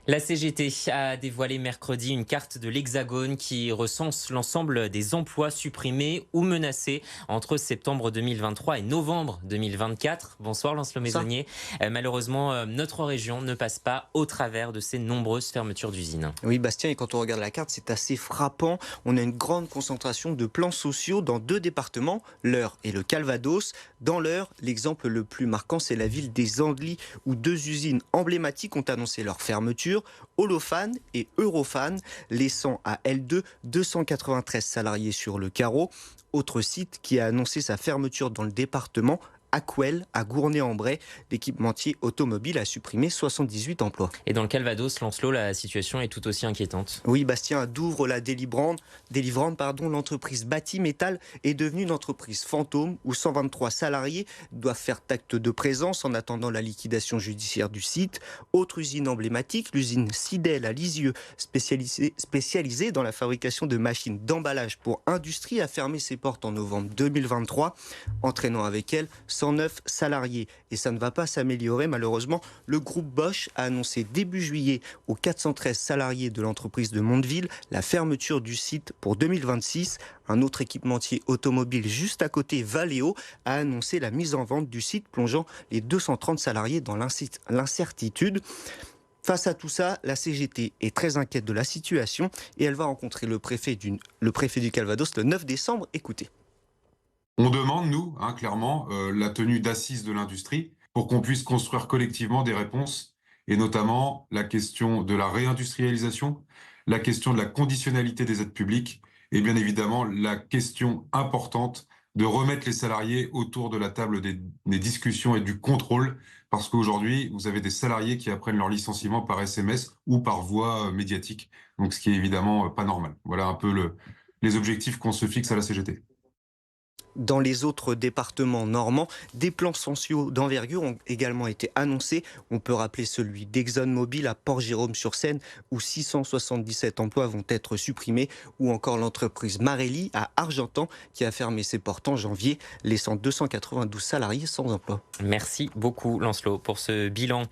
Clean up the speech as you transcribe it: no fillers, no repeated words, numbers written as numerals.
La CGT a dévoilé mercredi une carte de l'Hexagone qui recense l'ensemble des emplois supprimés ou menacés entre septembre 2023 et novembre 2024. Bonsoir Lancelot Ça Maisonnier. Malheureusement, notre région ne passe pas au travers de ces nombreuses fermetures d'usines. Oui, Bastien, et quand on regarde la carte, c'est assez frappant. On a une grande concentration de plans sociaux dans deux départements, l'Eure et le Calvados. Dans l'Eure, l'exemple le plus marquant, c'est la ville des Andelys, où deux usines emblématiques ont annoncé leur fermeture, Holophane et Eurofane, laissant à L2 293 salariés sur le carreau. Autre site qui a annoncé sa fermeture dans le département, Aquel, à Gournay-en-Bray, l'équipementier automobile a supprimé 78 emplois. Et dans le Calvados, Lancelot, la situation est tout aussi inquiétante. Oui, Bastien, à Douvres, délivrante, l'entreprise Bâti Métal est devenue une entreprise fantôme où 123 salariés doivent faire acte de présence en attendant la liquidation judiciaire du site. Autre usine emblématique, l'usine Sidel à Lisieux, spécialisée dans la fabrication de machines d'emballage pour industrie, a fermé ses portes en novembre 2023, entraînant avec elle 109 salariés. Et ça ne va pas s'améliorer malheureusement. Le groupe Bosch a annoncé début juillet aux 413 salariés de l'entreprise de Mondeville la fermeture du site pour 2026. Un autre équipementier automobile juste à côté, Valeo, a annoncé la mise en vente du site, plongeant les 230 salariés dans l'incertitude. Face à tout ça, la CGT est très inquiète de la situation et elle va rencontrer le préfet du Calvados le 9 décembre. Écoutez. On demande, nous, clairement, la tenue d'assises de l'industrie pour qu'on puisse construire collectivement des réponses, et notamment la question de la réindustrialisation, la question de la conditionnalité des aides publiques, et bien évidemment la question importante de remettre les salariés autour de la table des discussions et du contrôle, parce qu'aujourd'hui, vous avez des salariés qui apprennent leur licenciement par SMS ou par voie médiatique, donc ce qui est évidemment pas normal. Voilà un peu les objectifs qu'on se fixe à la CGT. Dans les autres départements normands, des plans sociaux d'envergure ont également été annoncés. On peut rappeler celui d'ExxonMobil à Port-Jérôme-sur-Seine, où 677 emplois vont être supprimés, ou encore l'entreprise Marelli à Argentan, qui a fermé ses portes en janvier, laissant 292 salariés sans emploi. Merci beaucoup Lancelot pour ce bilan.